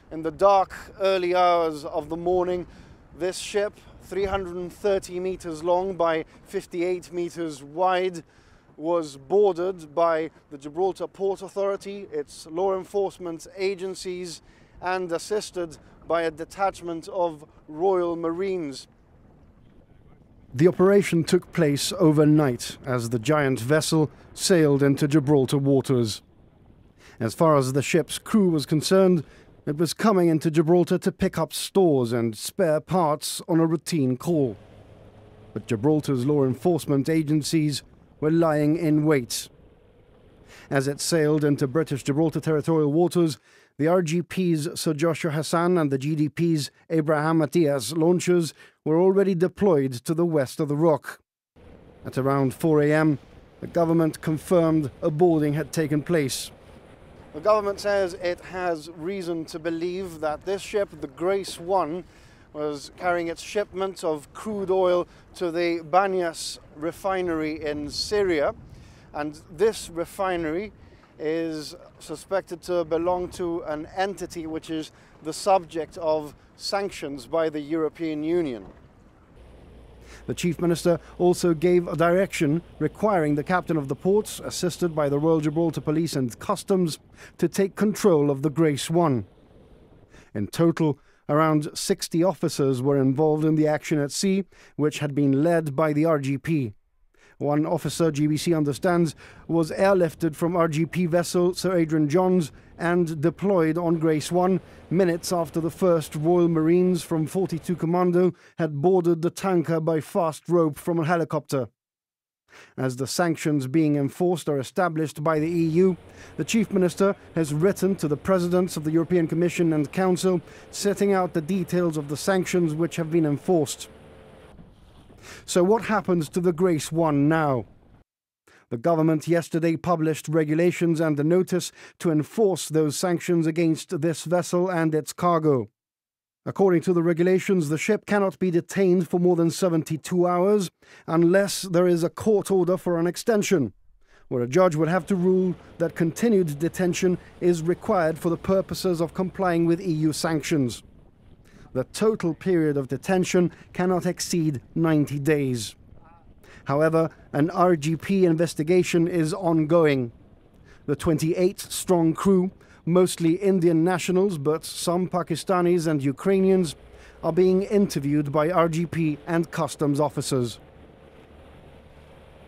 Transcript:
In the dark, early hours of the morning, this ship, 330 meters long by 58 meters wide, was boarded by the Gibraltar Port Authority, its law enforcement agencies, and assisted by a detachment of Royal Marines. The operation took place overnight as the giant vessel sailed into Gibraltar waters. As far as the ship's crew was concerned, it was coming into Gibraltar to pick up stores and spare parts on a routine call. But Gibraltar's law enforcement agencies were lying in wait. As it sailed into British Gibraltar territorial waters, the RGP's Sir Joshua Hassan and the GDP's Abraham Matias launchers were already deployed to the west of the Rock. At around 4 a.m., the government confirmed a boarding had taken place. The government says it has reason to believe that this ship, the Grace 1, was carrying its shipment of crude oil to the Banyas refinery in Syria. And this refinery is suspected to belong to an entity which is the subject of sanctions by the European Union. The Chief Minister also gave a direction requiring the captain of the ports, assisted by the Royal Gibraltar Police and Customs, to take control of the Grace 1. In total, around 60 officers were involved in the action at sea, which had been led by the RGP. One officer, GBC understands, was airlifted from RGP vessel Sir Adrian Johns and deployed on Grace 1 minutes after the first Royal Marines from 42 Commando had boarded the tanker by fast rope from a helicopter. As the sanctions being enforced are established by the EU, the Chief Minister has written to the Presidents of the European Commission and Council setting out the details of the sanctions which have been enforced. So what happens to the Grace 1 now? The government yesterday published regulations and a notice to enforce those sanctions against this vessel and its cargo. According to the regulations, the ship cannot be detained for more than 72 hours unless there is a court order for an extension, where a judge would have to rule that continued detention is required for the purposes of complying with EU sanctions. The total period of detention cannot exceed 90 days. However, an RGP investigation is ongoing. The 28-strong crew, mostly Indian nationals but some Pakistanis and Ukrainians, are being interviewed by RGP and customs officers.